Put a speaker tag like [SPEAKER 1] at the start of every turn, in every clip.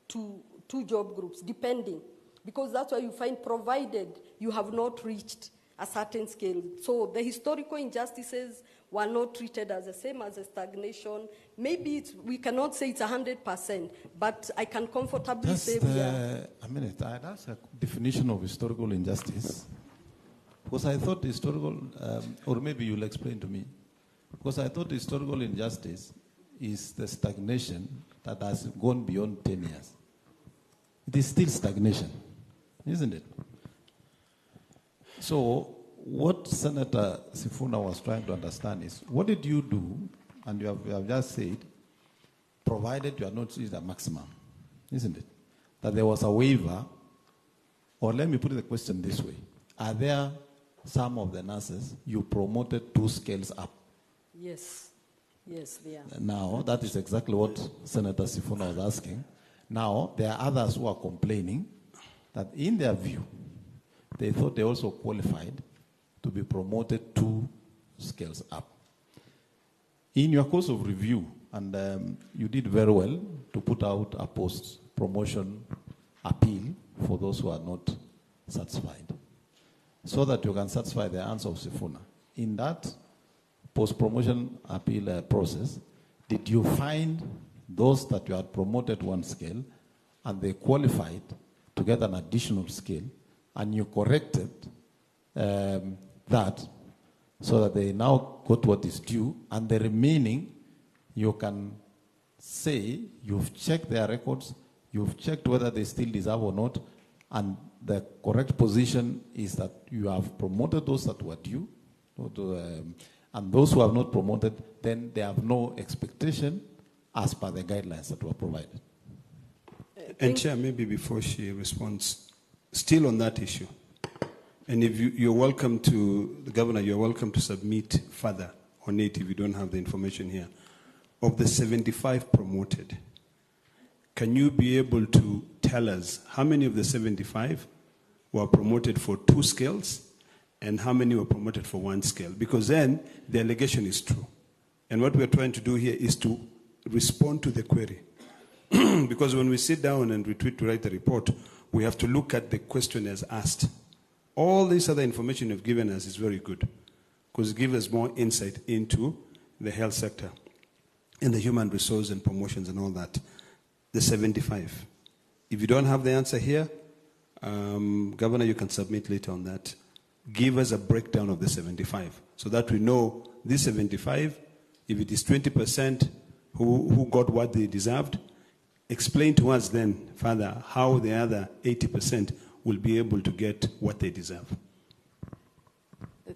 [SPEAKER 1] to two job groups, depending, because that's why you find, provided you have not reached a certain scale. So the historical injustices were not treated as the same as a stagnation. Maybe we cannot say it's 100%, but I can comfortably say we are.
[SPEAKER 2] A minute, I'd ask a definition of historical injustice. Because I thought historical, or maybe you'll explain to me, because I thought historical injustice is the stagnation that has gone beyond 10 years. It is still stagnation, isn't it? So what Senator Sifuna was trying to understand is, what did you do, and you have just said, provided you are not reached the maximum, isn't it? That there was a waiver, or let me put the question this way. Are there some of the nurses you promoted 2 scales up?
[SPEAKER 1] Yes. Yes, they are.
[SPEAKER 2] Now, that is exactly what Senator Sifuna was asking. Now, there are others who are complaining that in their view, they thought they also qualified to be promoted 2 scales up. In your course of review, and you did very well to put out a post-promotion appeal for those who are not satisfied, so that you can satisfy the answer of Sifuna. In that post-promotion appeal process, did you find those that you had promoted 1 scale and they qualified to get an additional scale, and you corrected that so that they now got what is due, and the remaining you can say you've checked their records, you've checked whether they still deserve or not, and the correct position is that you have promoted those that were due, and those who have not promoted, then they have no expectation as per the guidelines that were provided.
[SPEAKER 3] And Chair, maybe before she responds, still on that issue, and if you're welcome to, the Governor, you're welcome to submit further on it if you don't have the information here. Of the 75 promoted, can you be able to tell us how many of the 75 were promoted for 2 scales and how many were promoted for 1 scale? Because then the allegation is true. And what we're trying to do here is to respond to the query. Because when we sit down and we write the report, we have to look at the question as asked. All this other information you've given us is very good, because it gives us more insight into the health sector and the human resource and promotions and all that. The 75. If you don't have the answer here, Governor, you can submit later on that. Give us a breakdown of the 75 so that we know this 75, if it is 20% who got what they deserved, explain to us then further how the other 80% will be able to get what they deserve.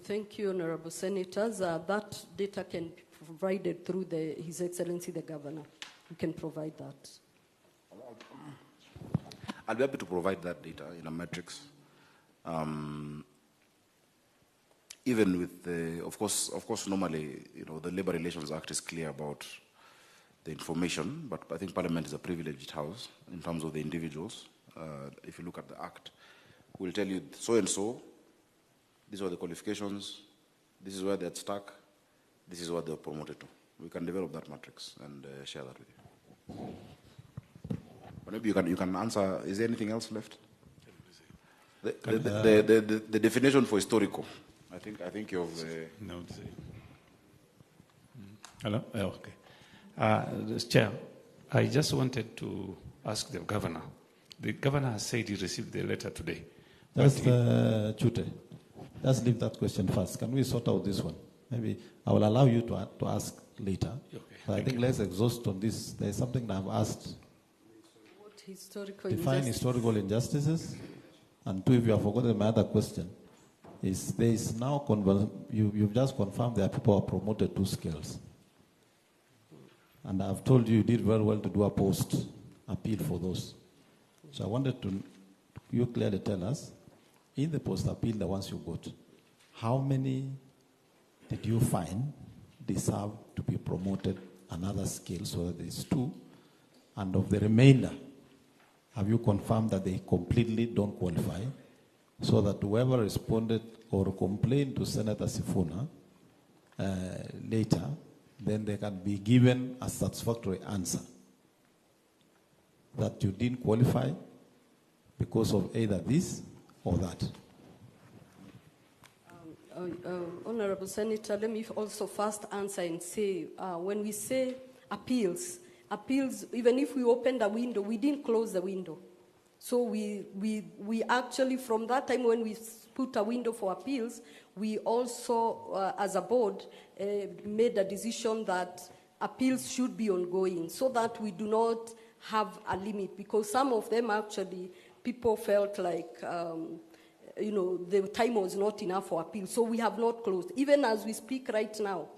[SPEAKER 1] Thank you, Honorable Senators. That data can be provided through His Excellency the Governor. We can provide that.
[SPEAKER 4] I'll be able to provide that data in a matrix. Even with the, of course, normally, the Labor Relations Act is clear about the information, but I think Parliament is a privileged house in terms of the individuals. If you look at the Act, we'll tell you so and so, these are the qualifications, this is where they're stuck, this is what they're promoted to. We can develop that matrix and share that with you. But maybe you can answer, is there anything else left? The definition for historical. I think you've...
[SPEAKER 5] No. Hello? Oh, okay. Chair, I just wanted to ask the Governor. The Governor has said he received the letter today.
[SPEAKER 2] Just, Chute, let's leave that question first. Can we sort out this one? Maybe I will allow you to ask later. Okay, but I think let's exhaust on this. There's something that I've asked.
[SPEAKER 1] What historical
[SPEAKER 2] Define historical injustices. And 2, if you have forgotten my other question, is there is now, you've just confirmed there are people who are promoted 2 scales. And I've told you did very well to do a post appeal for those. So I wanted you clearly tell us, in the post appeal, the ones you got, how many did you find deserve to be promoted another scale, so that there's 2? And of the remainder, have you confirmed that they completely don't qualify, so that whoever responded or complained to Senator Sifuna later, then they can be given a satisfactory answer? that you didn't qualify because of either this or that?
[SPEAKER 1] Honorable Senator, let me also first answer and say, when we say appeals, even if we opened a window, we didn't close the window. So we actually, from that time when we put a window for appeals, we also, as a board, made a decision that appeals should be ongoing so that we do not have a limit, because some of them actually, people felt like, the time was not enough for appeal. So we have not closed. Even as we speak right now,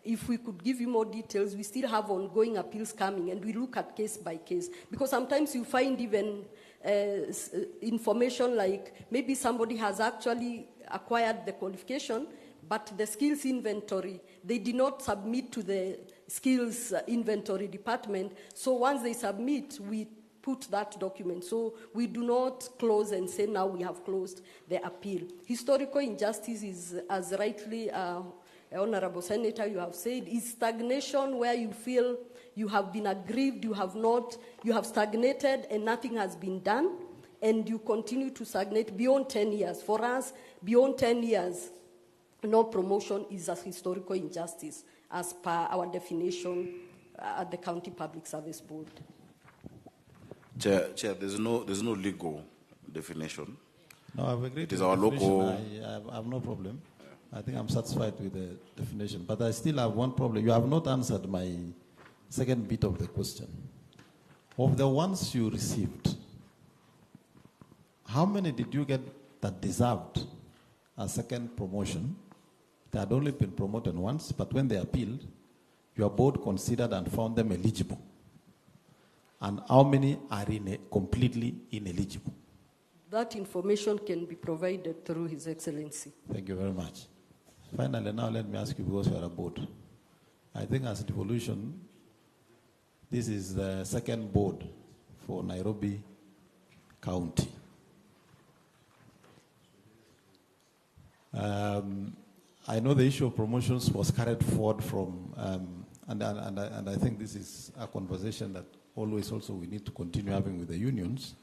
[SPEAKER 1] if we could give you more details, we still have ongoing appeals coming, and we look at case by case. Because sometimes you find even information like maybe somebody has actually acquired the qualification, but the skills inventory, they did not submit to the skills inventory department. So once they submit, we put that document. So we do not close and say now we have closed the appeal. Historical injustice is, as rightly Honorable Senator, you have said, is stagnation where you feel you have been aggrieved, you have stagnated and nothing has been done, and you continue to stagnate beyond 10 years. For us, beyond 10 years, no promotion is a historical injustice as per our definition at the County Public Service Board.
[SPEAKER 4] Chair, there's no legal definition.
[SPEAKER 2] No, I've agreed.
[SPEAKER 4] It is
[SPEAKER 2] with
[SPEAKER 4] our
[SPEAKER 2] the definition.
[SPEAKER 4] local.
[SPEAKER 2] I have no problem. I think I'm satisfied with the definition. But I still have one problem. You have not answered my second bit of the question. Of the ones you received, how many did you get that deserved a second promotion? They had only been promoted once, but when they appealed, your board considered and found them eligible. And how many are completely ineligible?
[SPEAKER 1] That information can be provided through His Excellency.
[SPEAKER 2] Thank you very much. Finally, now let me ask you, because you are a board. I think as devolution, this is the second board for Nairobi County. I know the issue of promotions was carried forward from, and I think this is a conversation that always also we need to continue having with the unions,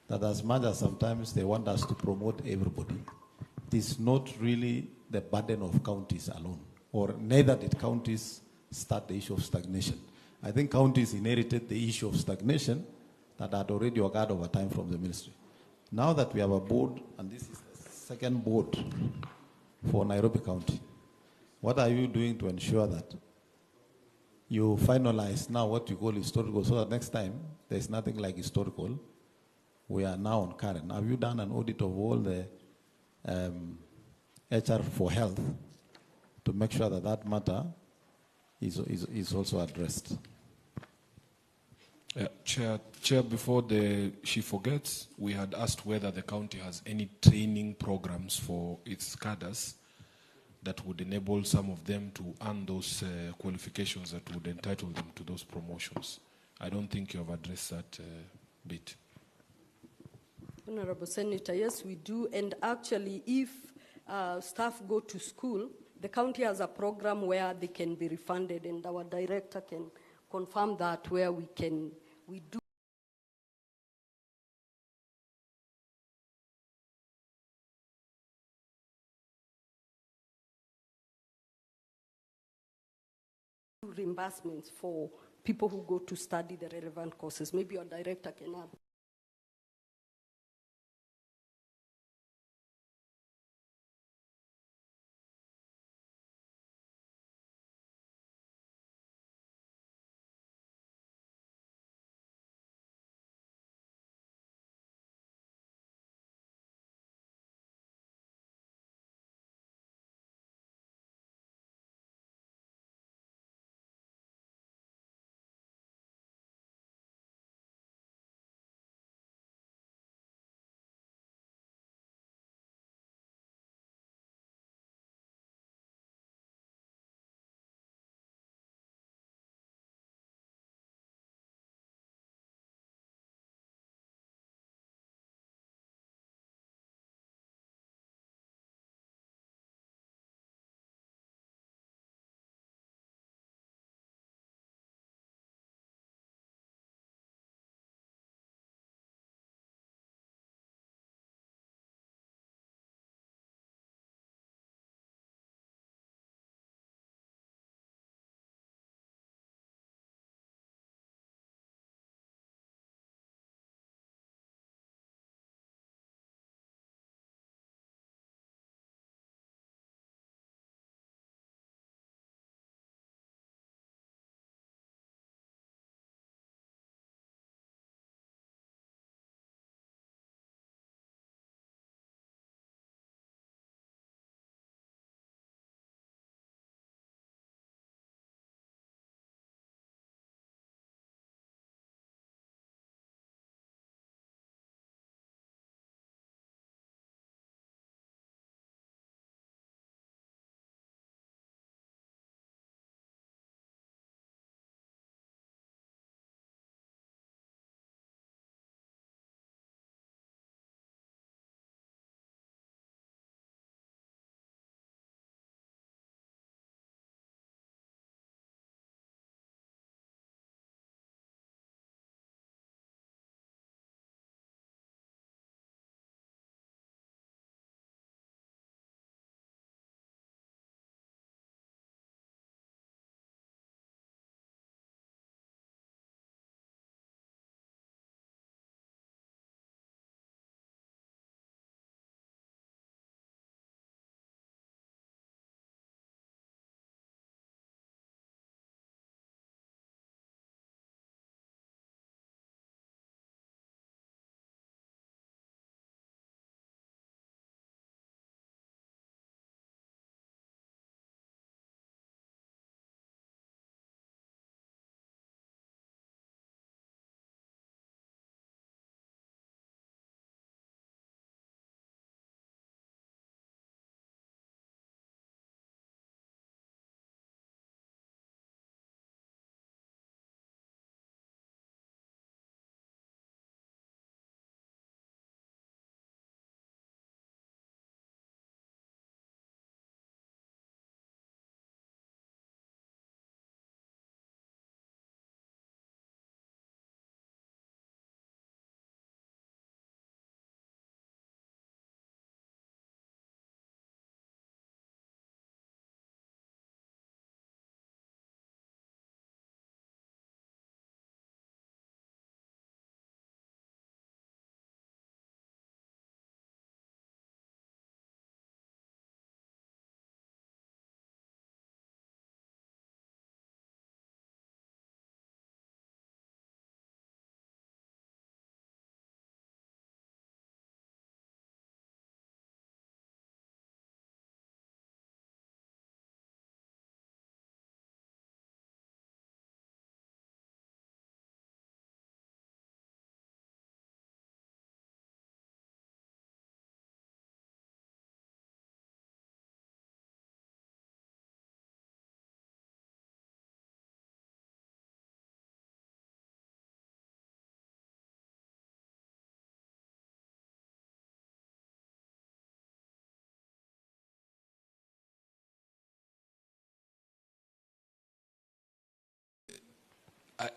[SPEAKER 2] that as much as sometimes they want us to promote everybody, it is not really the burden of counties alone, or neither did counties start the issue of stagnation. I think counties inherited the issue of stagnation that had already occurred over time from the ministry. Now that we have a board, and this is the second board for Nairobi County, what are you doing to ensure that you finalize now what you call historical, so that next time there's nothing like historical, we are now on current? Have you done an audit of all the HR for health to make sure that that matter is also addressed?
[SPEAKER 6] Chair, before she forgets, we had asked whether the county has any training programs for its cadres that would enable some of them to earn those qualifications that would entitle them to those promotions. I don't think you have addressed that bit.
[SPEAKER 1] Honorable Senator, yes, we do. And actually, if staff go to school, the county has a program where they can be refunded, and our director can confirm that, where we do. Reimbursements for people who go to study the relevant courses. Maybe your director can add.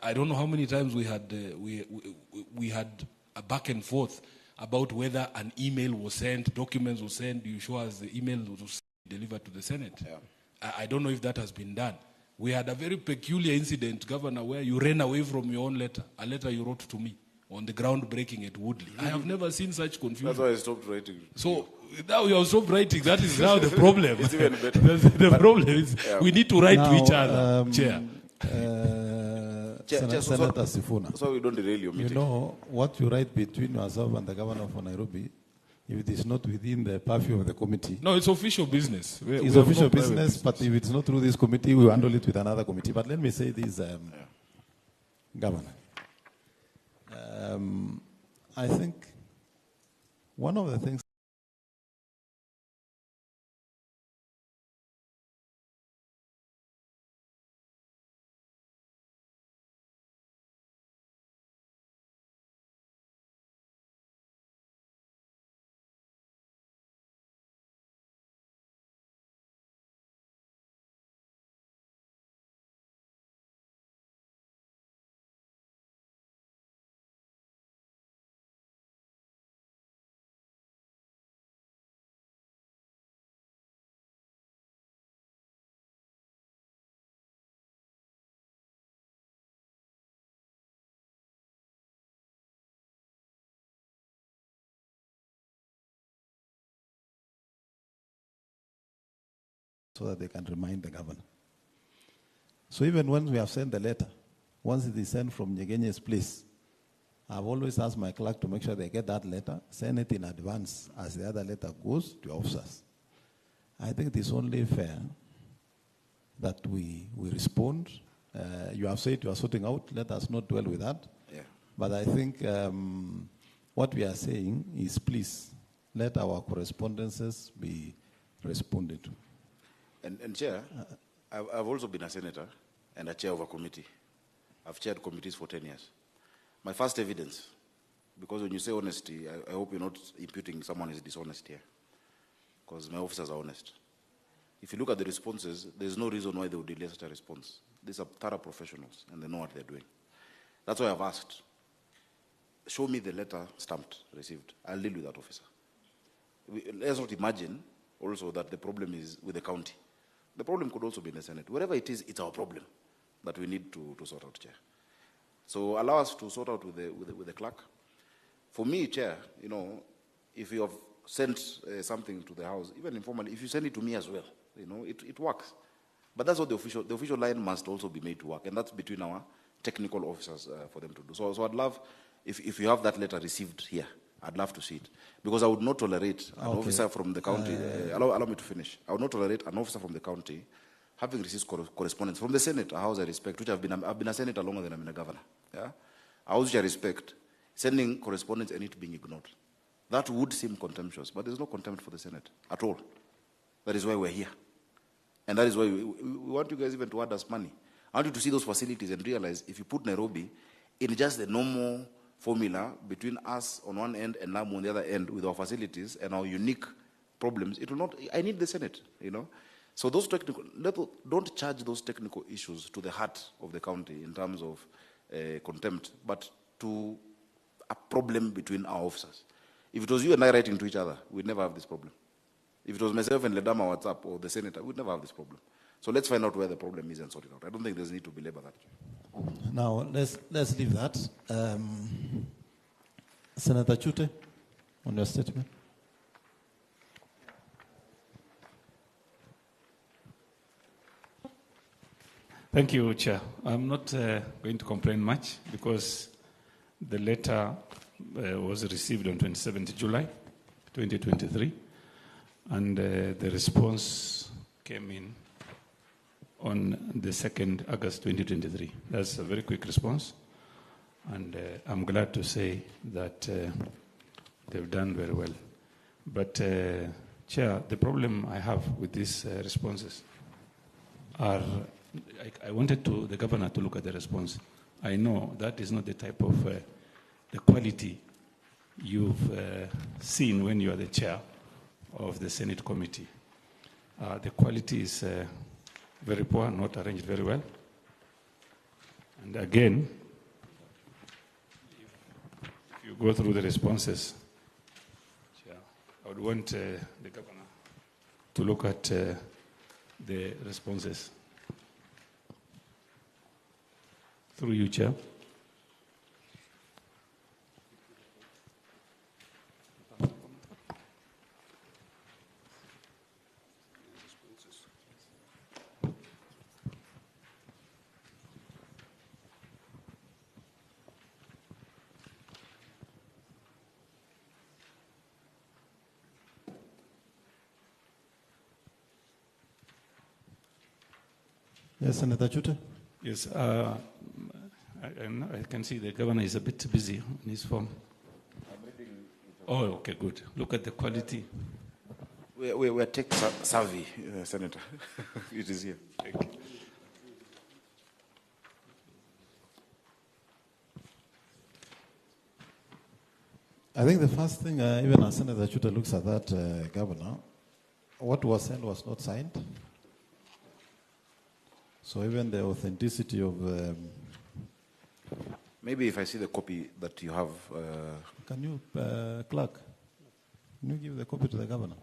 [SPEAKER 6] I don't know how many times we had a back and forth about whether an email was sent, documents were sent. You show us the email was delivered to the Senate.
[SPEAKER 4] Yeah.
[SPEAKER 6] I don't know if that has been done. We had a very peculiar incident, Governor, where you ran away from your own letter, a letter you wrote to me on the groundbreaking at Woodley. I have never seen such confusion.
[SPEAKER 4] That's why I stopped writing.
[SPEAKER 6] So now you have stopped writing. That is now the problem.
[SPEAKER 4] It's even better.
[SPEAKER 6] The problem is we need to write to each other, Chair.
[SPEAKER 2] Senator Sifuna.
[SPEAKER 4] So we don't derail your meeting.
[SPEAKER 2] You know, what you write between yourself and the governor for Nairobi, if it is not within the purview of the committee,
[SPEAKER 6] No, it's official business.
[SPEAKER 2] it's official business, but if it's not through this committee, we will handle it with another committee. But let me say this, Governor. I think one of the things so that they can remind the governor. So even when we have sent the letter, once it is sent from Nyegenye's place, I've always asked my clerk to make sure they get that letter, send it in advance as the other letter goes to officers. I think it is only fair that we respond. You have said you are sorting out, let us not dwell with that.
[SPEAKER 4] Yeah.
[SPEAKER 2] But I think what we are saying is please let our correspondences be responded to.
[SPEAKER 4] And Chair, I've also been a senator and a chair of a committee. I've chaired committees for 10 years. My first evidence, because when you say honesty, I hope you're not imputing someone is dishonest here, because my officers are honest. If you look at the responses, there's no reason why they would delay such a response. These are thorough professionals, and they know what they're doing. That's why I've asked, show me the letter stamped, received. I'll deal with that officer. Let's not imagine also that the problem is with the county. The problem could also be in the Senate. Wherever it is, it's our problem that we need to sort out, Chair. So allow us to sort out with the clerk. For me, Chair, you know, if you have sent something to the House, even informally, if you send it to me as well, you know, it works. But that's what the official line must also be made to work, and that's between our technical officers for them to do. So I'd love, if you have that letter received here, I'd love to see it. Because I would not tolerate an officer from the county, allow me to finish. I would not tolerate an officer from the county having received correspondence from the Senate, a house I respect, which I've been a senator longer than I've been a governor. Yeah? A house which I respect, sending correspondence and it being ignored. That would seem contemptuous, but there's no contempt for the Senate at all. That is why we're here. And that is why we want you guys even to add us money. I want you to see those facilities and realize if you put Nairobi in just the normal formula between us on one end and Lamu on the other end with our facilities and our unique problems, it will not, I need the Senate, you know. So those technical, don't charge those technical issues to the heart of the county in terms of contempt, but to a problem between our officers. If it was you and I writing to each other, we'd never have this problem. If it was myself and Ledama WhatsApp or the senator, we'd never have this problem. So let's find out where the problem is and sort it out. I don't think there's need to belabor that.
[SPEAKER 2] Now, let's leave that. Senator Chute, on your statement.
[SPEAKER 5] Thank you, Chair. I'm not going to complain much because the letter was received on 27th July 2023, and the response came in on the 2nd August 2023. That's a very quick response, and I'm glad to say that they've done very well. But, Chair, the problem I have with these responses are, I wanted the governor to look at the response. I know that is not the type of, the quality you've seen when you are the chair of the Senate committee. The quality is very poor, not arranged very well. And again, if you go through the responses, I would want the governor to look at the responses. Through you, Chair.
[SPEAKER 2] Yes, Senator Chute.
[SPEAKER 5] Yes, I can see the governor is a bit busy in his form. Oh, okay, good. Look at the quality.
[SPEAKER 4] We're tech savvy, Senator. It is here.
[SPEAKER 5] Thank you.
[SPEAKER 2] I think the first thing, even as Senator Chute looks at that, Governor, what was sent was not signed. So even the authenticity of...
[SPEAKER 4] Maybe if I see the copy that you have...
[SPEAKER 2] Can you, clerk, can you give the copy to the governor?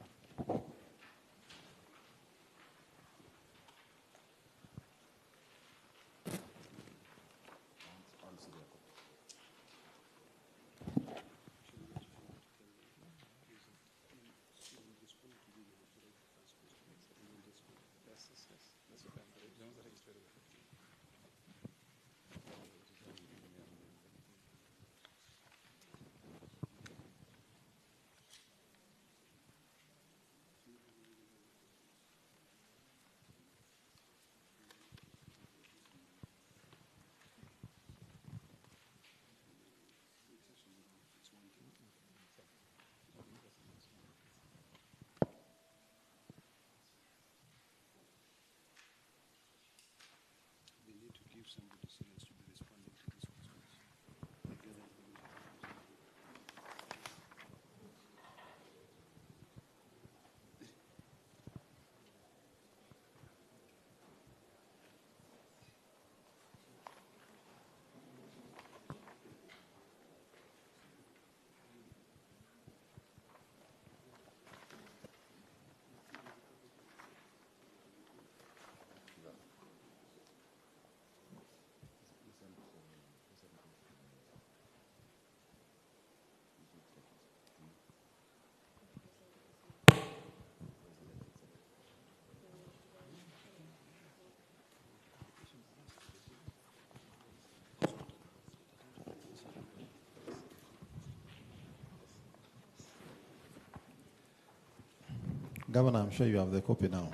[SPEAKER 2] Governor, I'm sure you have the copy now.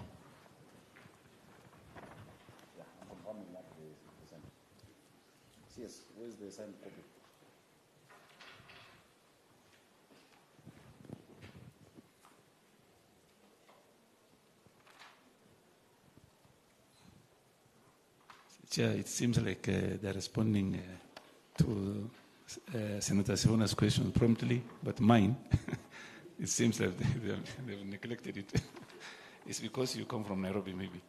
[SPEAKER 4] Yes, where's the signed copy?
[SPEAKER 5] Chair, it seems like they're responding to Senator Sifona's question promptly, but mine, it seems like they've neglected it. It's because you come from Nairobi, maybe.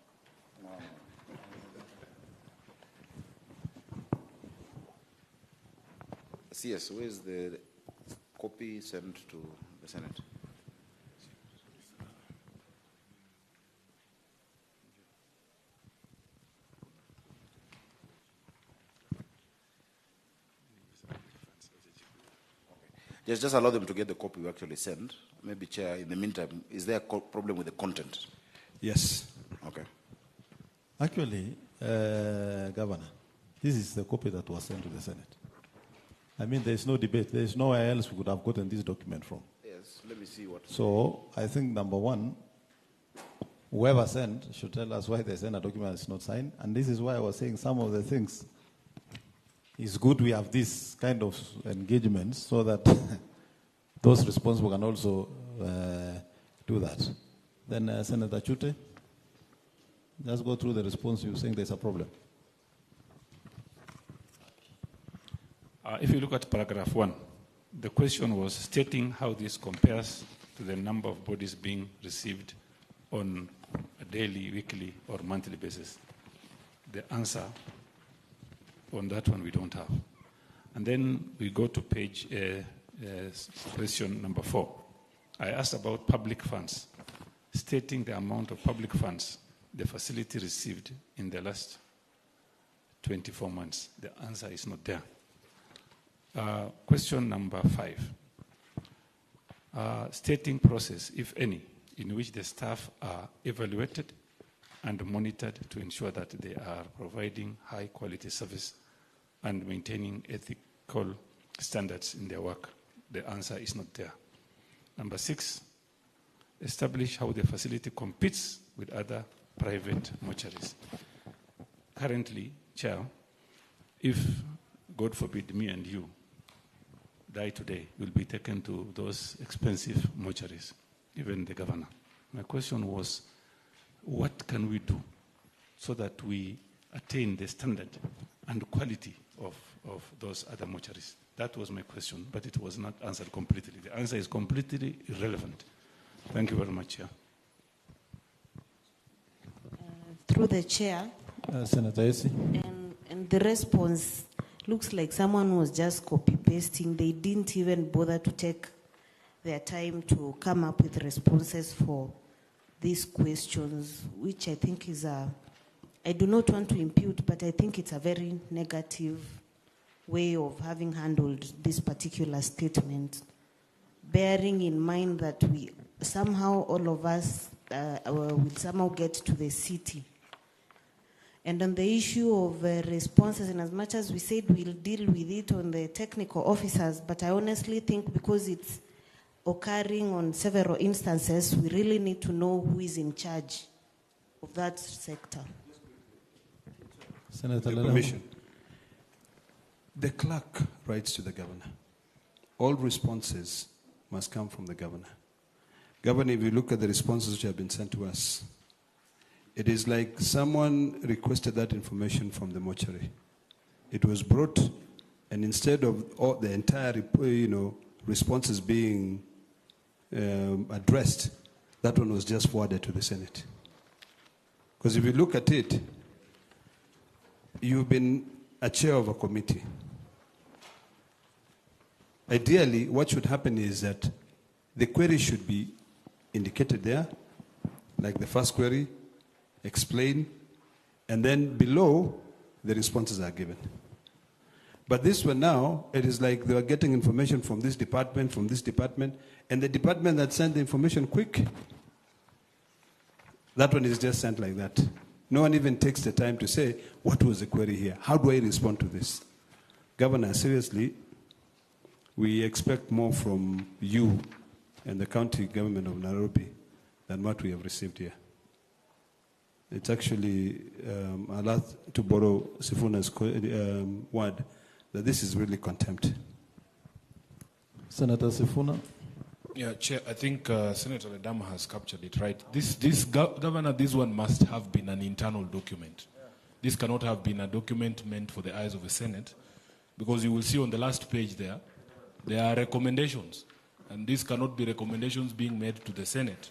[SPEAKER 4] Yes, where's the copy sent to the Senate? Just allow them to get the copy we actually send. Maybe, Chair, in the meantime, is there a problem with the content?
[SPEAKER 3] Yes.
[SPEAKER 4] Okay.
[SPEAKER 2] Actually, Governor, this is the copy that was sent to the Senate. I mean, there's no debate. There's nowhere else we could have gotten this document from.
[SPEAKER 4] Yes, let me see what...
[SPEAKER 2] So I think, number one, whoever sent should tell us why they sent a document that's not signed. And this is why I was saying some of the things. It's good we have this kind of engagements so that those responsible can also do that. Then Senator Chute, just go through the response. You're saying there's a problem.
[SPEAKER 5] If you look at paragraph 1, the question was stating how this compares to the number of bodies being received on a daily, weekly, or monthly basis. The answer on that one we don't have. And then we go to page, question number 4. I asked about public funds, stating the amount of public funds the facility received in the last 24 months. The answer is not there. Question number 5. Stating process, if any, in which the staff are evaluated and monitored to ensure that they are providing high quality service and maintaining ethical standards in their work. The answer is not there. Number 6, establish how the facility competes with other private mortuaries. Currently, Chair, if, God forbid, me and you die today, we'll be taken to those expensive mortuaries, even the governor. My question was, what can we do so that we attain the standard and quality of those other mortuaries? That was my question, but it was not answered completely. The answer is completely irrelevant. Thank you very much, Chair.
[SPEAKER 7] Through the chair,
[SPEAKER 2] Senator Esi.
[SPEAKER 7] and the response looks like someone was just copy-pasting. They didn't even bother to take their time to come up with responses for these questions, which I think is I do not want to impute, but I think it's a very negative way of having handled this particular statement, bearing in mind that we somehow, all of us, will somehow get to the city. And on the issue of responses, and as much as we said we'll deal with it on the technical officers, but I honestly think because it's occurring on several instances, we really need to know who is in charge of that sector.
[SPEAKER 2] Senator
[SPEAKER 3] Your permission. The clerk writes to the governor. All responses must come from the governor. Governor, if you look at the responses which have been sent to us, it is like someone requested that information from the mortuary. It was brought, and instead of all the entire, responses being addressed, that one was just forwarded to the Senate. Because if you look at it, you've been a chair of a committee. Ideally, what should happen is that the query should be indicated there, like the first query, explain, and then below, the responses are given. But this one now, it is like they are getting information from this department, and the department that sent the information quick, that one is just sent like that. No one even takes the time to say, what was the query here? How do I respond to this? Governor, seriously, we expect more from you and the county government of Nairobi than what we have received here. It's actually, I'll have to borrow Sifuna's word, that this is really contempt.
[SPEAKER 2] Senator Sifuna.
[SPEAKER 6] Yeah, Chair, I think Senator Ledama has captured it right. Governor, this one must have been an internal document. This cannot have been a document meant for the eyes of the Senate, because you will see on the last page there are recommendations, and these cannot be recommendations being made to the Senate,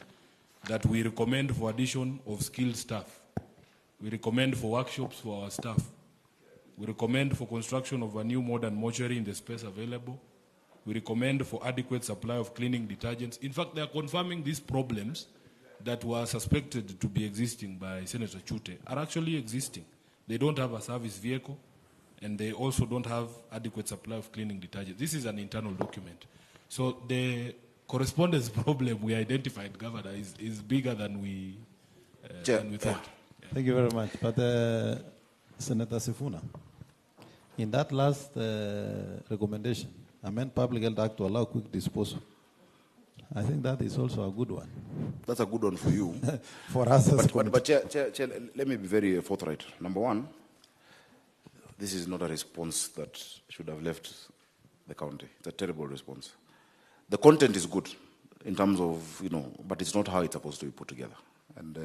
[SPEAKER 6] that we recommend for addition of skilled staff. We recommend for workshops for our staff. We recommend for construction of a new modern mortuary in the space available. We recommend for adequate supply of cleaning detergents. In fact, they are confirming these problems that were suspected to be existing by Senator Chute are actually existing. They don't have a service vehicle, and they also don't have adequate supply of cleaning detergents. This is an internal document. So the correspondence problem we identified, Governor, is bigger than we thought. Yeah.
[SPEAKER 2] Thank you very much. But Senator Sifuna, in that last recommendation, amend Public Health Act to allow quick disposal. I think that is also a good one.
[SPEAKER 4] That's a good one for you.
[SPEAKER 2] For us as
[SPEAKER 4] but Chair, let me be very forthright. Number one, this is not a response that should have left the county. It's a terrible response. The content is good in terms of, but it's not how it's supposed to be put together. And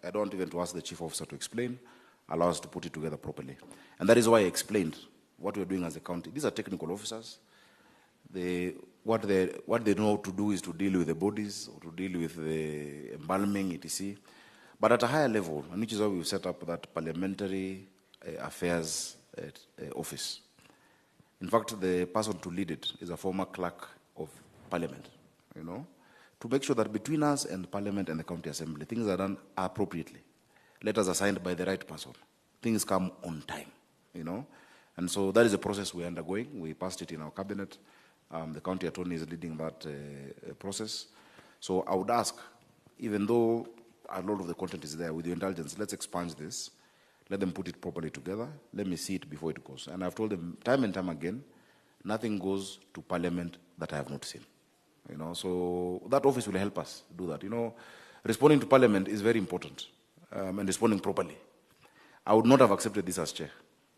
[SPEAKER 4] I don't even to ask the chief officer to explain, allow us to put it together properly. And that is why I explained what we're doing as a county. These are technical officers. What they know to do is to deal with the bodies, or to deal with the embalming, etc. But at a higher level, and which is why we've set up that parliamentary affairs office. In fact, the person to lead it is a former clerk of Parliament, to make sure that between us and Parliament and the County Assembly, things are done appropriately. Letters are signed by the right person. Things come on time, And so that is a process we're undergoing. We passed it in our cabinet. The county attorney is leading that process. So I would ask, even though a lot of the content is there, with your indulgence, let's expunge this. Let them put it properly together. Let me see it before it goes. And I've told them time and time again, nothing goes to Parliament that I have not seen. So that office will help us do that. Responding to Parliament is very important, and responding properly. I would not have accepted this as chair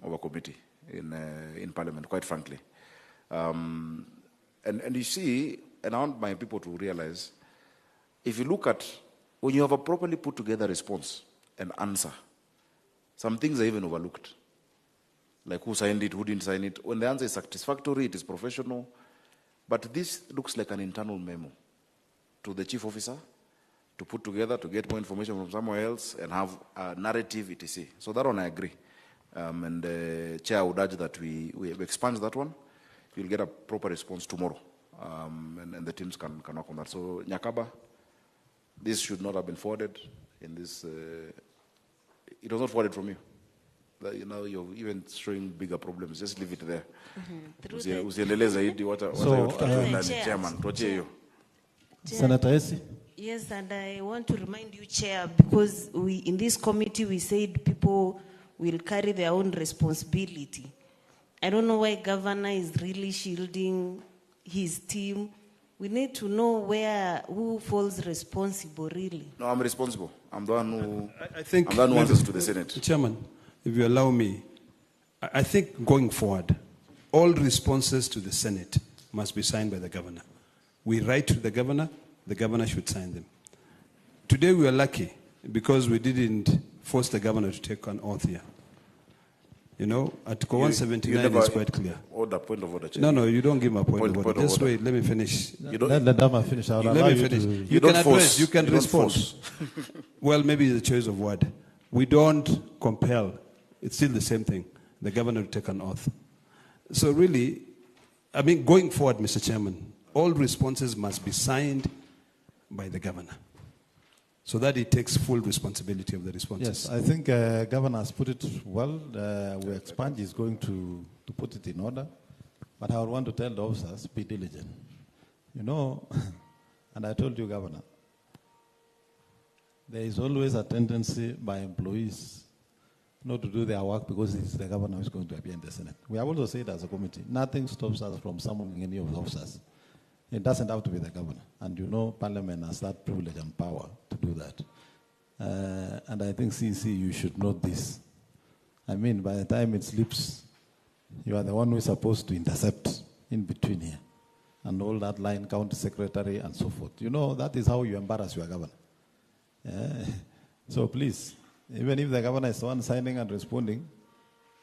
[SPEAKER 4] of a committee in Parliament, quite frankly. And you see, and I want my people to realize, if you look at, when you have a properly put together response and answer, some things are even overlooked. Like who signed it, who didn't sign it. When the answer is satisfactory, it is professional. But this looks like an internal memo to the chief officer to put together, to get more information from somewhere else and have a narrative, etc. So that one I agree. And the chair would urge that we expunge that one. You'll get a proper response tomorrow. And the teams can work on that. So Nyakaba, this should not have been forwarded in this. It was not forwarded from you. You're even showing bigger problems. Just leave it there.
[SPEAKER 2] Senator Esi?
[SPEAKER 7] Yes, and I want to remind you, Chair, because in this committee we said people will carry their own responsibility. I don't know why Governor is really shielding his team. We need to know who falls responsible, really.
[SPEAKER 4] No, I'm responsible. I'm the one who,
[SPEAKER 3] I think
[SPEAKER 4] I'm the one who answers to the Senate.
[SPEAKER 3] Chairman, if you allow me, I think going forward, all responses to the Senate must be signed by the governor. We write to the governor should sign them. Today we are lucky because we didn't force the governor to take an oath here. Article 179 is quite clear.
[SPEAKER 4] Point of order.
[SPEAKER 3] No, you don't give me a point of order. Just wait, let me finish.
[SPEAKER 2] Let the dama finish. Let
[SPEAKER 3] me finish. You can address, you can respond. Well, maybe it's a choice of word. We don't compel. It's still the same thing. The governor will take an oath. So really, going forward, Mr. Chairman, all responses must be signed by the governor, so that he takes full responsibility of the responses.
[SPEAKER 2] Yes, I think Governor has put it well. We expand is going to put it in order. But I would want to tell the officers, be diligent. And I told you, Governor, there is always a tendency by employees not to do their work because it is the governor who is going to appear in the Senate. We have also said as a committee, nothing stops us from summoning any of the officers. It doesn't have to be the governor. And Parliament has that privilege and power to do that. And I think, CC, you should note this. By the time it slips, you are the one who is supposed to intercept in between here. And all that line, county secretary and so forth. That is how you embarrass your governor. So please, even if the governor is the one signing and responding,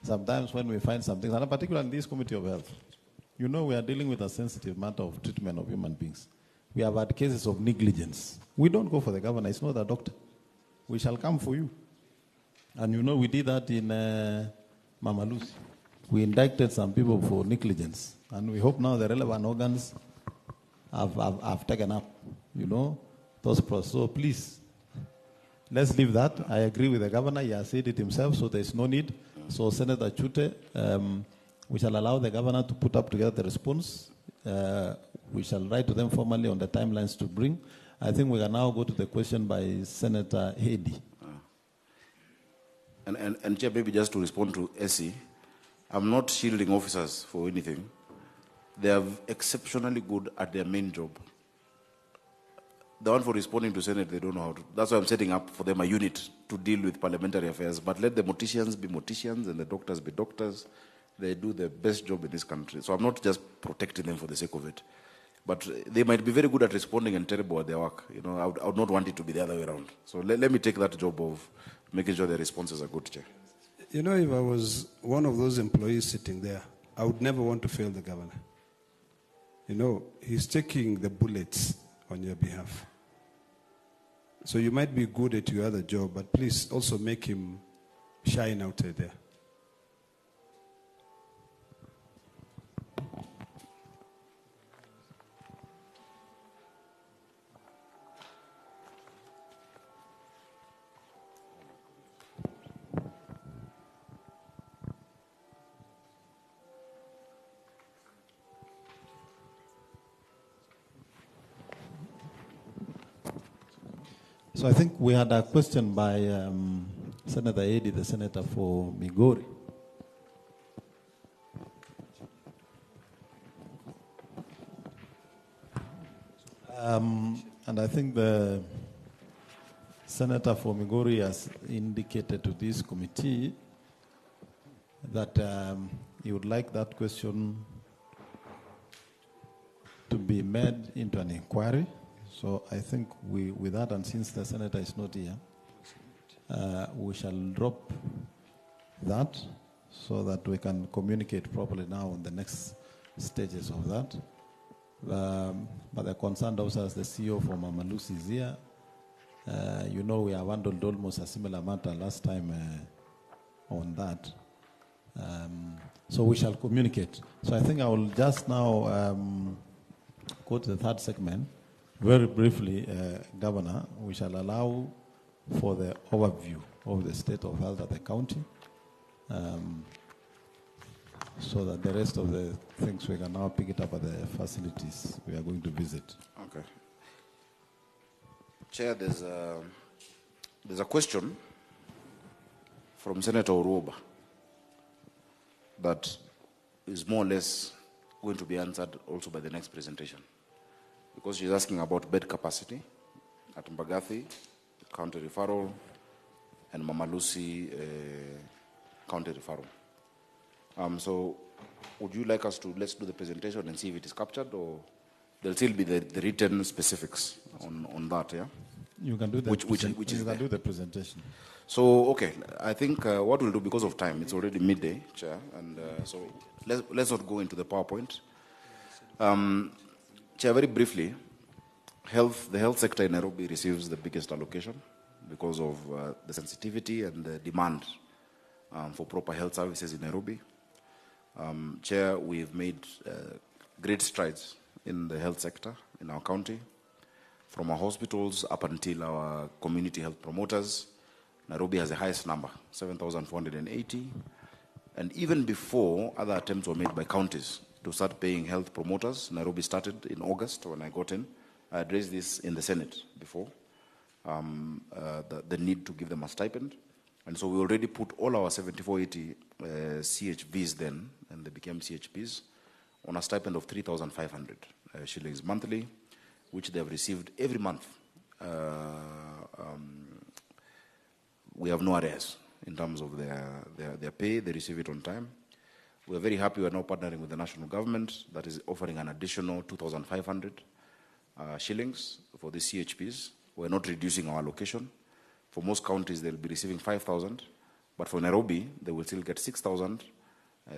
[SPEAKER 2] sometimes when we find something, and particularly in this Committee of Health, we are dealing with a sensitive matter of treatment of human beings. We have had cases of negligence. We don't go for the governor. It's not the doctor. We shall come for you. And we did that in Mama Lucy. We indicted some people for negligence. And we hope now the relevant organs have taken up, those processes. So please, let's leave that. I agree with the governor. He has said it himself, so there's no need. So Senator Chute, we shall allow the governor to put up together the response. We shall write to them formally on the timelines to bring. I think we can now go to the question by Senator Hedy.
[SPEAKER 4] And Chair, maybe just to respond to Essie, I'm not shielding officers for anything. They are exceptionally good at their main job. The one for responding to Senate, they don't know how to. That's why I'm setting up for them a unit to deal with parliamentary affairs. But let the morticians be morticians and the doctors be doctors. They do the best job in this country. So I'm not just protecting them for the sake of it. But they might be very good at responding and terrible at their work. I would not want it to be the other way around. So let me take that job of making sure the responses are good, Chair.
[SPEAKER 3] If I was one of those employees sitting there, I would never want to fail the governor. He's taking the bullets on your behalf. So you might be good at your other job, but please also make him shine out there.
[SPEAKER 2] So I think we had a question by Senator Eddy, the senator for Migori. And I think the senator for Migori has indicated to this committee that he would like that question to be made into an inquiry. So I think with that, and since the senator is not here, we shall drop that so that we can communicate properly now on the next stages of that. But the concerned officers, the CEO for Mama Lucy is here. You know, we have handled almost a similar matter last time on that. So we shall communicate. So I think I will just now go to the third segment. Very briefly, Governor, we shall allow for the overview of the state of health at the county, so that the rest of the things we can now pick it up at the facilities we are going to visit.
[SPEAKER 4] Okay. Chair, there's a question from Senator Uroba that is more or less going to be answered also by the next presentation, because she's asking about bed capacity at Mbagathi, county referral, and Mama Lucy county referral. So would you like us to, let's do the presentation and see if it is captured, or there'll still be the written specifics on that, yeah?
[SPEAKER 2] You can do the,
[SPEAKER 4] which
[SPEAKER 2] you
[SPEAKER 4] is
[SPEAKER 2] can
[SPEAKER 4] there.
[SPEAKER 2] do the presentation.
[SPEAKER 4] So, okay, I think what we'll do, because of time, it's already midday, Chair, and so let's not go into the PowerPoint. Chair, very briefly, the health sector in Nairobi receives the biggest allocation because of the sensitivity and the demand for proper health services in Nairobi. Chair, we've made great strides in the health sector in our county, from our hospitals up until our community health promoters. Nairobi has the highest number, 7,480. And even before other attempts were made by counties to start paying health promoters, Nairobi started in August when I got in. I had raised this in the Senate before, the need to give them a stipend. And so we already put all our 7480 CHVs then, and they became CHPs, on a stipend of 3,500 shillings monthly, which they have received every month. We have no arrears in terms of their pay. They receive it on time. We are very happy we are now partnering with the national government that is offering an additional 2,500 shillings for the CHPs. We're not reducing our allocation. For most counties, they'll be receiving 5,000, but for Nairobi, they will still get 6,000,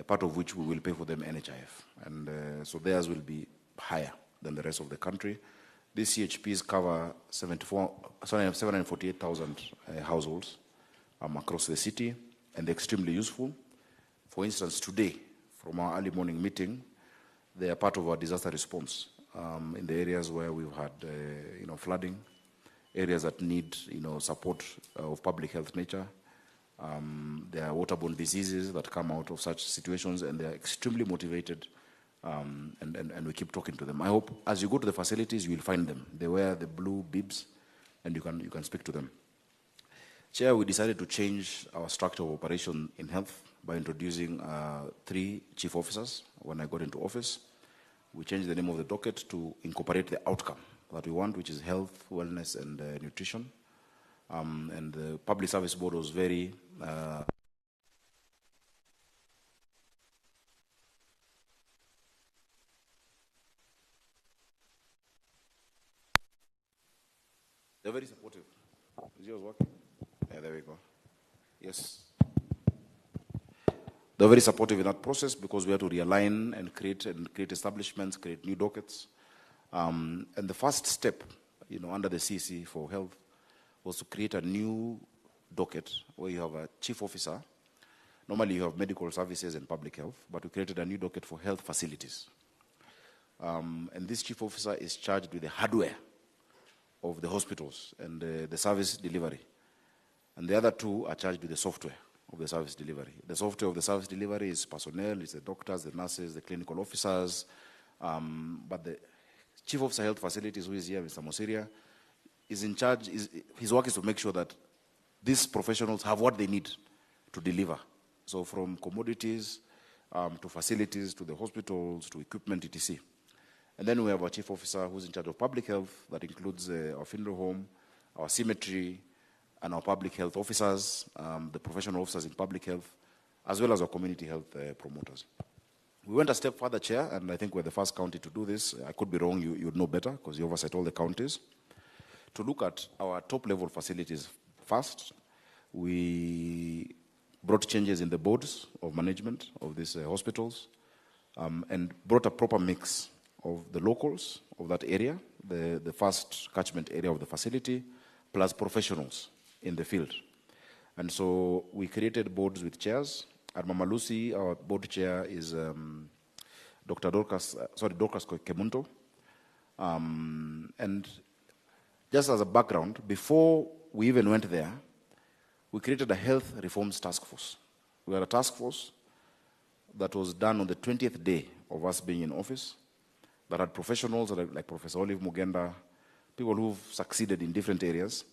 [SPEAKER 4] part of which we will pay for them NHIF. And so theirs will be higher than the rest of the country. These CHPs cover 748,000 households across the city, and they're extremely useful. For instance, today, from our early morning meeting, they are part of our disaster response in the areas where we've had flooding, areas that need support of public health nature. There are waterborne diseases that come out of such situations, and they are extremely motivated, and we keep talking to them. I hope as you go to the facilities, you will find them. They wear the blue bibs, and you can speak to them. Chair, we decided to change our structure of operation in health by introducing 3 chief officers when I got into office. We changed the name of the docket to incorporate the outcome that we want, which is health, wellness, and nutrition. And the Public Service Board was very they're very supportive. Is yours working? Yeah, there we go. Yes. They're very supportive in that process because we had to realign and create establishments, create new dockets. And the first step, under the CC for health was to create a new docket where you have a chief officer. Normally you have medical services and public health, but we created a new docket for health facilities. And this chief officer is charged with the hardware of the hospitals and the service delivery. And the other 2 are charged with the software of the service delivery. The software of the service delivery is personnel, it's the doctors, the nurses, the clinical officers. But the chief officer health facilities, who is here, Mr. Mosiria, is in charge, his work is to make sure that these professionals have what they need to deliver. So from commodities to facilities, to the hospitals, to equipment, etc. And then we have our chief officer who's in charge of public health. That includes our funeral home, our cemetery, and our public health officers, the professional officers in public health, as well as our community health promoters. We went a step further, Chair, and I think we're the first county to do this. I could be wrong, you'd know better because you oversight all the counties. To look at our top-level facilities first, we brought changes in the boards of management of these hospitals and brought a proper mix of the locals of that area, the first catchment area of the facility, plus professionals in the field. And so we created boards with chairs. At Mama Lucy, our board chair is Dorcas Kemunto. And just as a background, before we even went there, we created a health reforms task force. We had a task force that was done on the 20th day of us being in office, that had professionals like Professor Olive Mugenda, people who've succeeded in different areas,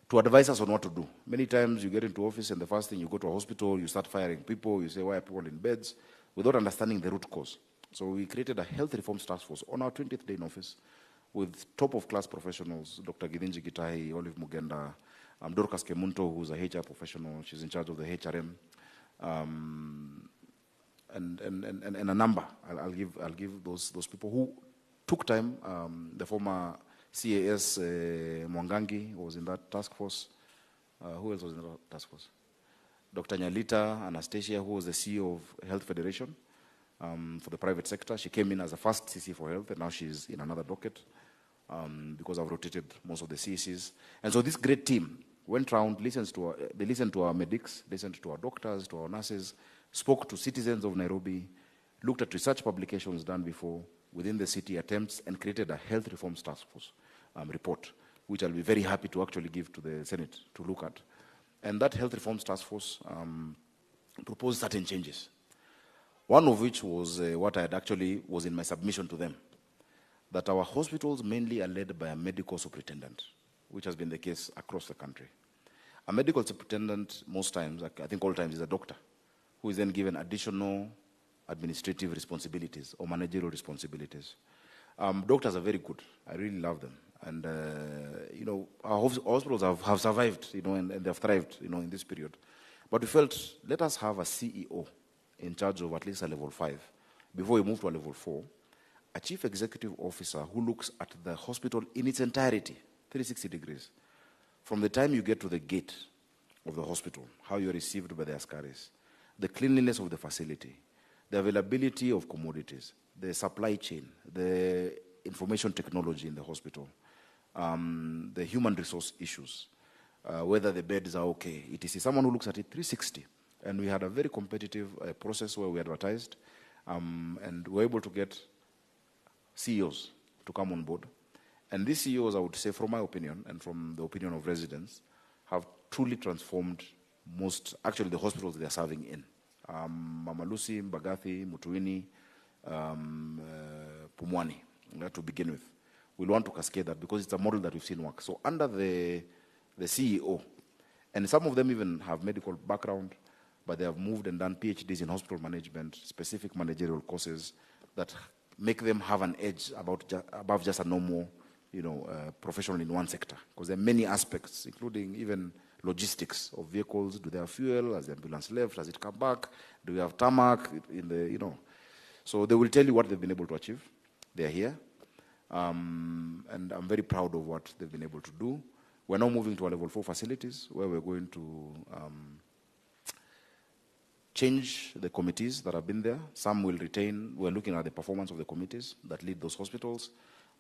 [SPEAKER 4] to advise us on what to do. Many times you get into office and the first thing you go to a hospital, you start firing people, you say, why are people in beds? Without understanding the root cause. So we created a health reforms task force on our 20th day in office with top-of-class professionals, Dr. Gidinji Gitahi, Olive Mugenda, Dorcas Kemunto, who's a HR professional, she's in charge of the HRM, and a number. I'll give those people who took time. The former CAS Mwangangi was in that task force. Who else was in that task force? Dr. Nyalita Anastasia, who was the CEO of Health Federation for the private sector. She came in as the first CC for health, and now she's in another docket because I've rotated most of the CCs. And so this great team went around, they listened to our medics, listened to our doctors, to our nurses, spoke to citizens of Nairobi, looked at research publications done before within the city, attempts, and created a health reforms task force report, which I'll be very happy to actually give to the Senate to look at. And that health reforms task force proposed certain changes. One of which was what I had actually was in my submission to them, that our hospitals mainly are led by a medical superintendent, which has been the case across the country. A medical superintendent, most times, I think all times, is a doctor, who is then given additional administrative responsibilities or managerial responsibilities. Doctors are very good. I really love them. And, our hospitals have survived, and they have thrived, in this period. But we felt, let us have a CEO in charge of at least a level 5, before we move to a level 4, a chief executive officer who looks at the hospital in its entirety, 360 degrees. From the time you get to the gate of the hospital, how you're received by the askaris, the cleanliness of the facility, the availability of commodities, the supply chain, the information technology in the hospital, the human resource issues, whether the beds are okay, etc. Someone who looks at it 360. And we had a very competitive process where we advertised, and we were able to get CEOs to come on board. And these CEOs, I would say, from my opinion, and from the opinion of residents, have truly transformed actually the hospitals they are serving in. Mama Lucy, Mbagathi, Mutuini, Pumwani, to begin with. We'll want to cascade that because it's a model that we've seen work. So under the CEO, and some of them even have medical background, but they have moved and done PhDs in hospital management, specific managerial courses that make them have an edge above just a normal, professional in one sector. Because there are many aspects, including even logistics of vehicles. Do they have fuel? Has the ambulance left? Has it come back? Do we have tarmac in the, So they will tell you what they've been able to achieve. They are here. And I'm very proud of what they've been able to do. We're now moving to our level 4 facilities where we're going to change the committees that have been there. Some will retain. We're looking at the performance of the committees that lead those hospitals,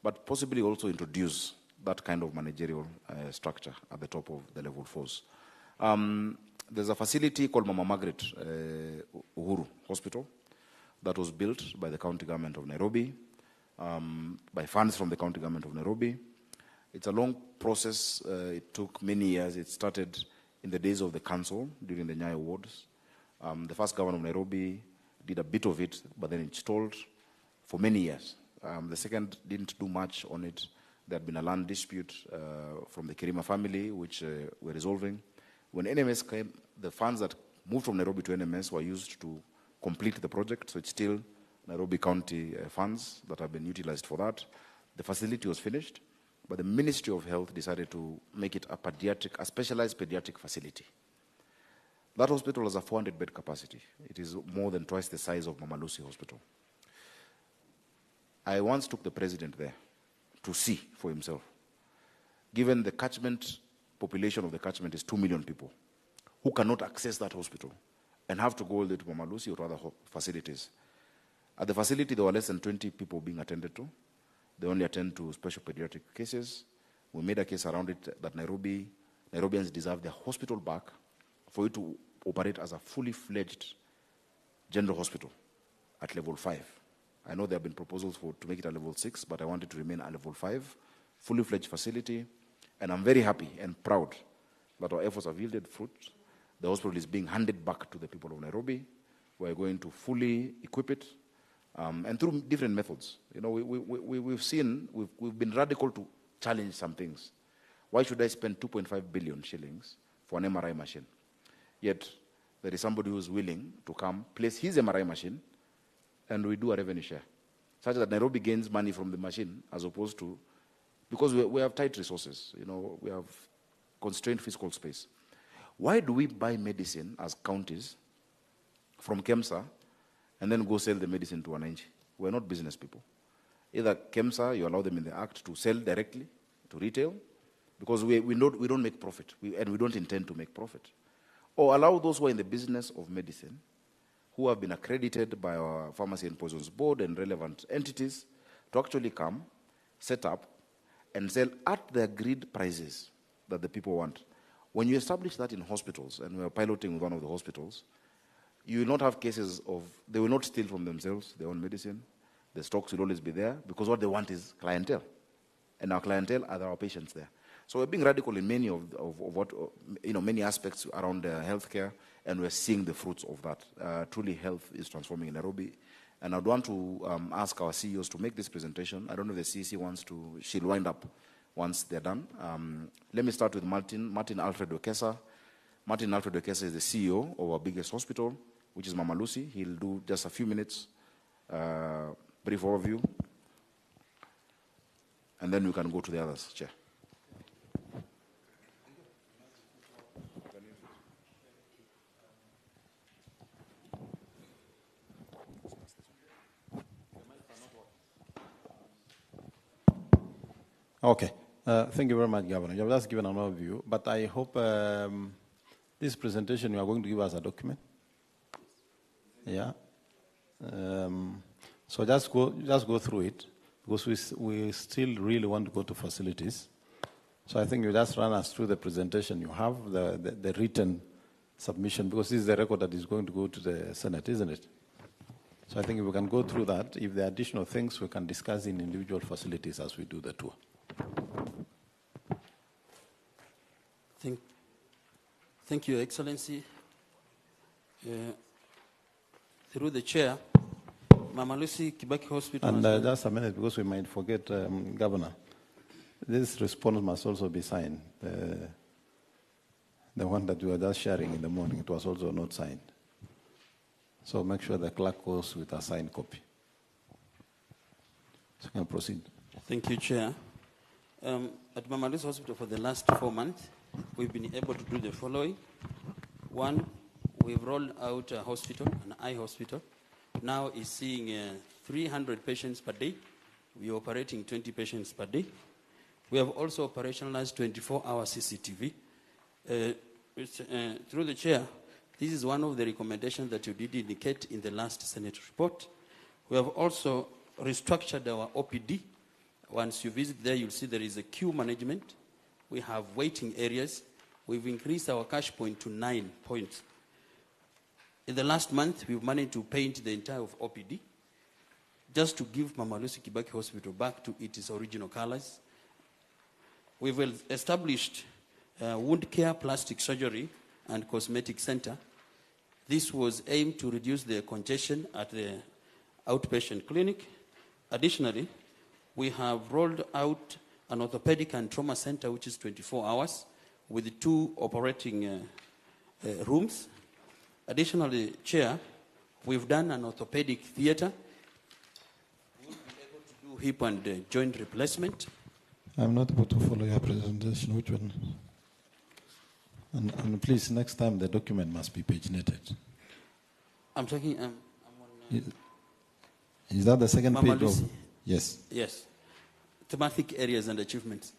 [SPEAKER 4] but possibly also introduce that kind of managerial structure at the top of the level 4s. There's a facility called Mama Margaret Uhuru Hospital that was built by the county government of Nairobi, by funds from the county government of Nairobi. It's a long process. It took many years. It started in the days of the council during the Nyayo Awards. The first governor of Nairobi did a bit of it, but then it stalled for many years. The second didn't do much on it. There had been a land dispute from the Kirima family, which we're resolving. When NMS came, the funds that moved from Nairobi to NMS were used to complete the project, so it's still Nairobi County funds that have been utilized for that. The facility was finished, but the Ministry of Health decided to make it a specialized pediatric facility. That hospital has a 400-bed capacity. It is more than twice the size of Mama Lucy Hospital. I once took the president there to see for himself. Given the catchment, population of the catchment is 2 million people who cannot access that hospital and have to go all the way to Mama Lucy or other facilities. At the facility, there were less than 20 people being attended to. They only attend to special pediatric cases. We made a case around it that Nairobians deserve their hospital back for it to operate as a fully fledged general hospital at level 5. I know there have been proposals to make it a level 6, but I want it to remain a level 5, fully fledged facility. And I'm very happy and proud that our efforts have yielded fruit. The hospital is being handed back to the people of Nairobi. We're going to fully equip it, and through different methods. You know, we've been radical to challenge some things. Why should I spend 2.5 billion shillings for an MRI machine? Yet there is somebody who's willing to come, place his MRI machine, and we do a revenue share, such that Nairobi gains money from the machine as opposed to, because we have tight resources, you know, we have constrained fiscal space. Why do we buy medicine as counties from KEMSA and then go sell the medicine to Wananchi? We're not business people. Either KEMSA, you allow them in the act to sell directly to retail, because we don't make profit, and we don't intend to make profit. Or allow those who are in the business of medicine, who have been accredited by our Pharmacy and Poisons Board and relevant entities, to actually come, set up, and sell at the agreed prices that the people want. When you establish that in hospitals, and we are piloting with one of the hospitals, you will not have cases of, they will not steal from themselves their own medicine. The stocks will always be there, because what they want is clientele. And our clientele are our patients there. So we're being radical in many of what, many aspects around healthcare, and we're seeing the fruits of that. Truly, health is transforming in Nairobi. And I'd want to ask our CEOs to make this presentation. I don't know if the CEC wants to, she'll wind up once they're done. Let me start with Martin Alfred Wekesa. Martin Alfred Wekesa is the CEO of our biggest hospital, which is Mama Lucy. He'll do just a few minutes, brief overview, and then we can go to the others, Chair.
[SPEAKER 2] Okay. Thank you very much, Governor. You have just given an overview, but I hope this presentation you are going to give us a document. Yeah. So just go through it, because we still really want to go to facilities. So I think you just run us through the presentation you have, the written submission, because this is the record that is going to go to the Senate, isn't it? So I think if we can go through that, if there are additional things, we can discuss in individual facilities as we do the tour.
[SPEAKER 8] Thank you, Excellency. Through the chair, Mama Lucy Kibaki Hospital.
[SPEAKER 2] And just a minute, because we might forget, Governor. This response must also be signed. The one that we were just sharing in the morning, it was also not signed. So make sure the clerk goes with a signed copy. So you can proceed.
[SPEAKER 8] Thank you, Chair. At Mama Lucy Hospital for the last 4 months, we've been able to do the following. One, we've rolled out a hospital, an eye hospital. Now is seeing 300 patients per day. We are operating 20 patients per day. We have also operationalized 24-hour CCTV. Through the chair, this is one of the recommendations that you did indicate in the last Senate report. We have also restructured our OPD. Once you visit there, you'll see there is a queue management. We have waiting areas. We've increased our cash point to 9 points. In the last month, we've managed to paint the entire of OPD just to give Mama Lucy Kibaki Hospital back to its original colors. We've established wound care, plastic surgery, and cosmetic center. This was aimed to reduce the congestion at the outpatient clinic. Additionally, we have rolled out an orthopedic and trauma center, which is 24 hours, with 2 operating rooms. Additionally, Chair, we've done an orthopedic theater. We'll be able to do hip and joint replacement.
[SPEAKER 2] I'm not able to follow your presentation. Which one? And please, next time the document must be paginated.
[SPEAKER 8] I'm talking. I'm on,
[SPEAKER 2] Is that the second
[SPEAKER 8] Mama
[SPEAKER 2] page of?
[SPEAKER 8] Lucy.
[SPEAKER 2] Yes.
[SPEAKER 8] Yes. Thematic areas and achievements.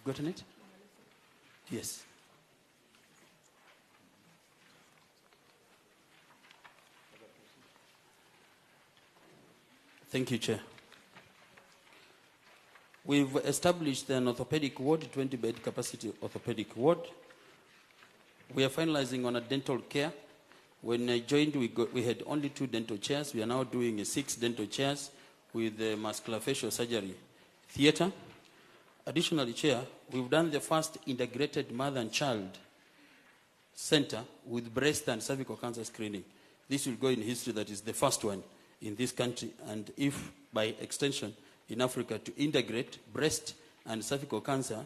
[SPEAKER 8] Gotten it? Yes. Thank you, Chair. We've established an orthopedic ward, 20-bed capacity orthopedic ward. We are finalizing on a dental care. When I joined, we had only 2 dental chairs. We are now doing 6 dental chairs with the musculofacial surgery theater. Additionally, Chair, we've done the first integrated mother and child center with breast and cervical cancer screening. This will go in history that is the first one in this country, and if by extension in Africa, to integrate breast and cervical cancer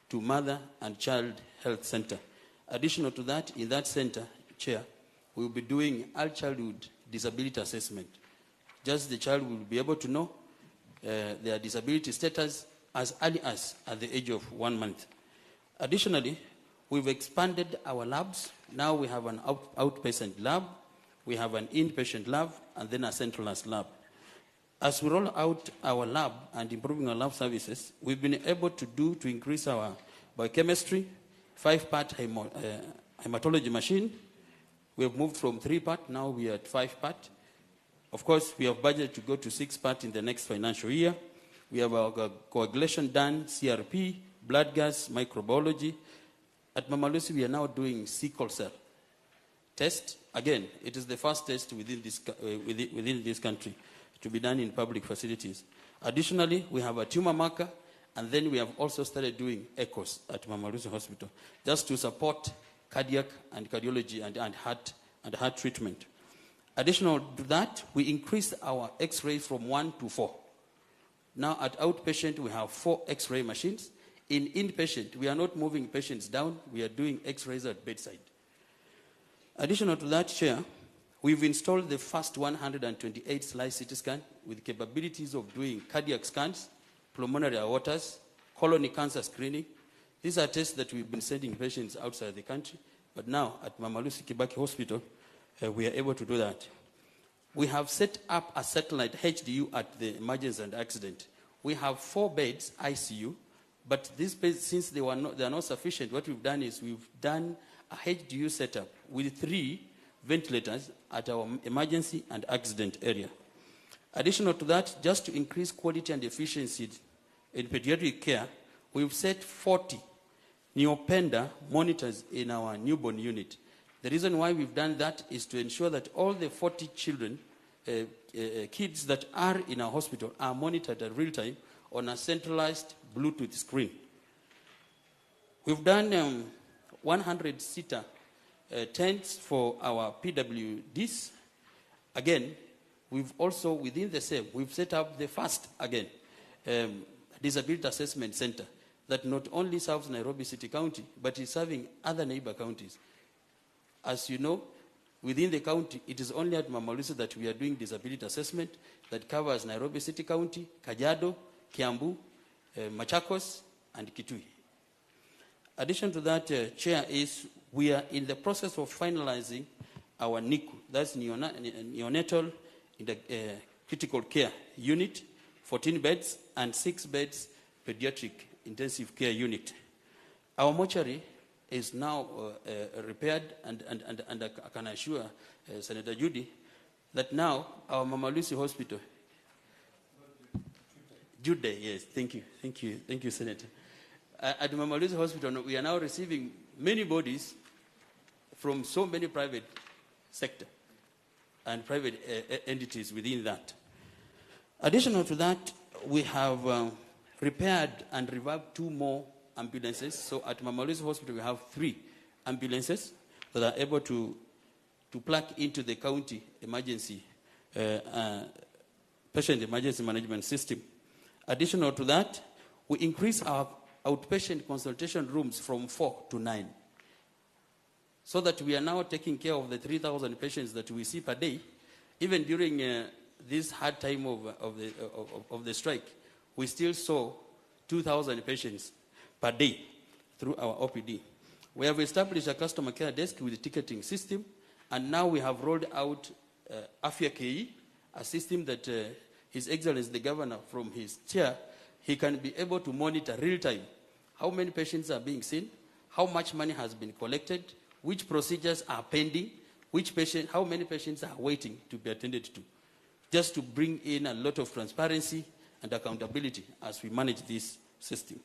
[SPEAKER 8] to mother and child health center. Additional to that, in that center, Chair, we will be doing early childhood disability assessment. Just the child will be able to know their disability status as early as at the age of 1 month. Additionally, we've expanded our labs. Now we have an outpatient lab, we have an inpatient lab, and then a centralized lab. As we roll out our lab and improving our lab services, we've been able to increase our biochemistry, 5-part hematology machine. We have moved from 3-part, now we are at 5-part. Of course, we have budgeted to go to 6-part in the next financial year. We have our coagulation done, CRP, blood gas, microbiology. At Mama Lucy, we are now doing sickle cell test. Again, it is the first test within this country to be done in public facilities. Additionally, we have a tumor marker, and then we have also started doing echoes at Mama Lucy Hospital, just to support cardiac and cardiology and heart treatment. Additional to that, we increased our X-rays from 1 to 4. Now at outpatient, we have 4 X-ray machines. In inpatient, we are not moving patients down. We are doing X-rays at bedside. Additional to that, Chair, we've installed the first 128 slice CT scan with capabilities of doing cardiac scans, pulmonary aortas, colon cancer screening. These are tests that we've been sending patients outside the country. But now at Mama Lucy Kibaki Hospital, we are able to do that. We have set up a satellite HDU at the emergency and accident. We have 4 beds ICU, but these beds, since they are not sufficient, what we've done is we've done a HDU setup with 3 ventilators at our emergency and accident area. Additional to that, just to increase quality and efficiency in pediatric care, we've set 40 neopenda monitors in our newborn unit. The reason why we've done that is to ensure that all the 40 children, kids that are in our hospital are monitored at real time on a centralized Bluetooth screen. We've done 100-seater tents for our PWDs. Again, we've also, within the same, we've set up the first, again, disability assessment center that not only serves Nairobi City County, but is serving other neighbor counties. As you know, within the county, it is only at Mama Lucy that we are doing disability assessment that covers Nairobi City County, Kajiado, Kiambu, Machakos, and Kitui. Addition to that, Chair, is we are in the process of finalizing our NICU, that's neonatal critical care unit, 14 beds, and 6 beds pediatric intensive care unit. Our mortuary is now repaired, and I can assure Senator Judy that now our Mama Lucy Hospital Jude Day, yes. Thank you, Senator. At Mama Lucy Hospital, we are now receiving many bodies from so many private sector and private entities within that. Additional to that, we have repaired and revamped 2 more ambulances. So at Mama Lucy Hospital, we have 3 ambulances that are able to plug into the county emergency patient emergency management system. Additional to that, we increase our outpatient consultation rooms from 4 to 9, so that we are now taking care of the 3,000 patients that we see per day. Even during this hard time of the strike, we still saw 2,000 patients per day through our OPD. We have established a customer care desk with a ticketing system, and now we have rolled out Afya KE, a system that His Excellency the Governor, from his chair, he can be able to monitor real time how many patients are being seen, how much money has been collected, which procedures are pending, how many patients are waiting to be attended to, just to bring in a lot of transparency and accountability as we manage this system.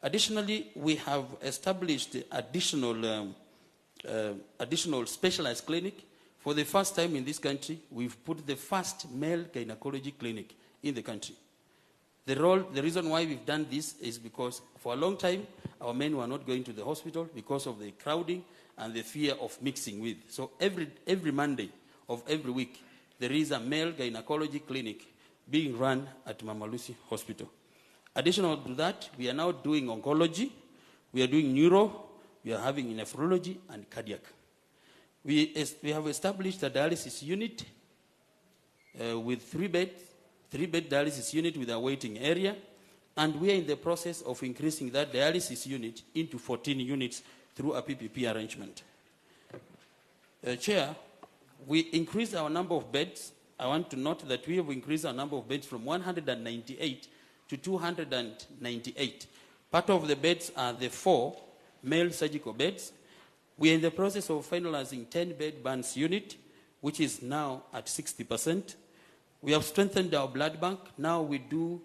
[SPEAKER 8] Additionally, we have established additional specialized clinic. For the first time in this country, we've put the first male gynecology clinic in the country. The reason why we've done this is because for a long time, our men were not going to the hospital because of the crowding and the fear of mixing with. So every Monday of every week, there is a male gynecology clinic being run at Mama Lucy Hospital. Additional to that, we are now doing oncology, we are doing neuro, we are having nephrology and cardiac. We have established a dialysis unit with 3-bed dialysis unit with a waiting area, and we are in the process of increasing that dialysis unit into 14 units through a PPP arrangement. Chair, we increased our number of beds. I want to note that we have increased our number of beds from 198 to 298. Part of the beds are the 4 male surgical beds. We are in the process of finalizing 10-bed burns unit, which is now at 60%. We have strengthened our blood bank. Now we do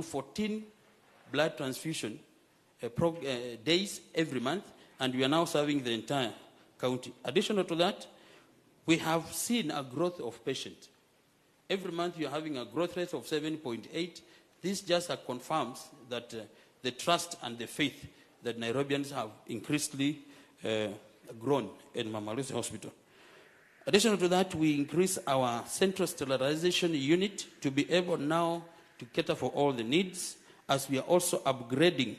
[SPEAKER 8] 14 blood transfusion days every month, and we are now serving the entire county. Additional to that, we have seen a growth of patients. Every month you are having a growth rate of 7.8. This just confirms that the trust and the faith that Nairobians have increasingly grown in Mama Lucy Hospital. Additional to that, we increase our central sterilization unit to be able now to cater for all the needs, as we are also upgraded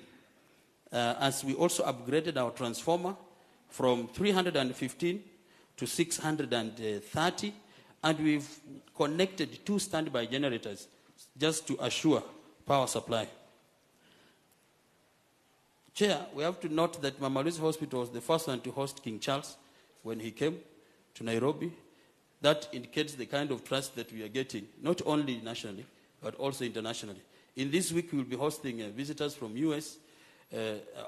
[SPEAKER 8] our transformer from 315 to 630, and we've connected 2 standby generators just to assure power supply. Chair, we have to note that Mama Lucy Hospital was the first one to host King Charles when he came to Nairobi. That indicates the kind of trust that we are getting, not only nationally, but also internationally. In this week, we will be hosting visitors from US.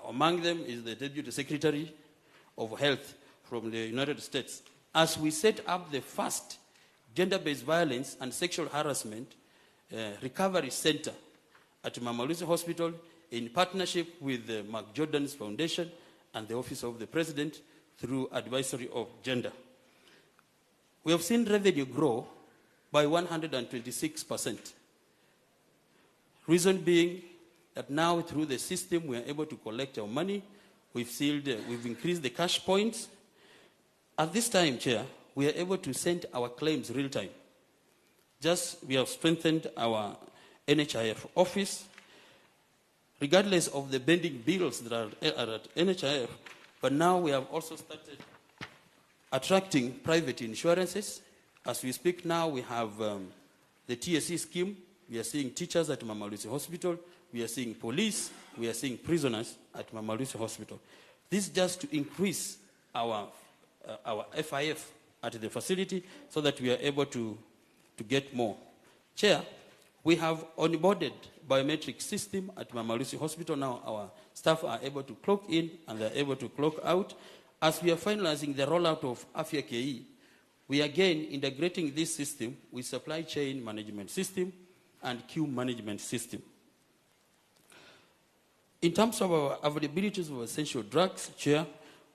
[SPEAKER 8] Among them is the Deputy Secretary of Health from the United States. As we set up the first gender-based violence and sexual harassment recovery center at Mama Lucy Hospital in partnership with the Mark Jordan's Foundation and the Office of the President through Advisory of Gender. We have seen revenue grow by 126%. Reason being that now through the system we are able to collect our money. We've increased the cash points. At this time, Chair, we are able to send our claims real time. We have strengthened our NHIF office, regardless of the pending bills that are at NHIF, but now we have also started attracting private insurances. As we speak now, we have the TSC scheme. We are seeing teachers at Mama Lucy Hospital. We are seeing police. We are seeing prisoners at Mama Lucy Hospital. This just to increase our FIF at the facility so that we are able to get more. Chair, we have onboarded biometric system at Mama Lucy Hospital. Now our staff are able to clock in and they're able to clock out. As we are finalizing the rollout of Afya KE, we are again integrating this system with supply chain management system and queue management system. In terms of our availability of essential drugs, Chair,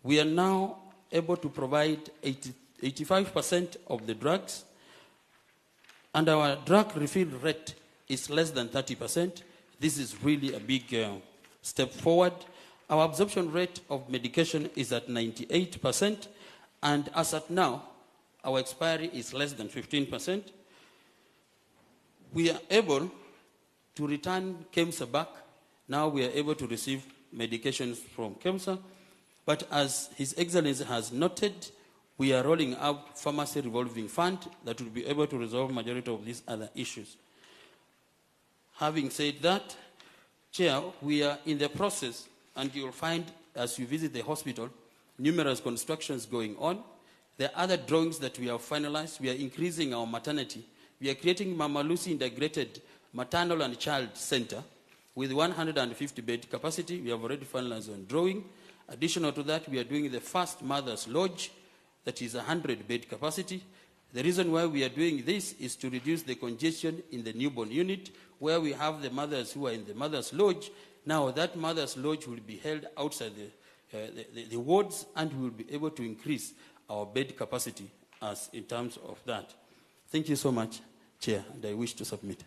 [SPEAKER 8] we are now able to provide 85% of the drugs, and our drug refill rate is less than 30%. This is really a big step forward. Our absorption rate of medication is at 98%, and as at now, our expiry is less than 15%. We are able to return KEMSA back. Now we are able to receive medications from KEMSA, but as His Excellency has noted, we are rolling out pharmacy revolving fund that will be able to resolve majority of these other issues. Having said that, Chair, we are in the process, and you'll find as you visit the hospital, numerous constructions going on. There are other drawings that we have finalized. We are increasing our maternity. We are creating Mama Lucy Integrated Maternal and Child Center with 150 bed capacity. We have already finalized on drawing. Additional to that, we are doing the first Mother's Lodge that is 100 bed capacity. The reason why we are doing this is to reduce the congestion in the newborn unit, where we have the mothers who are in the Mother's Lodge. Now that Mother's Lodge will be held outside the wards, and we will be able to increase our bed capacity as in terms of that. Thank you so much, Chair, and I wish to submit.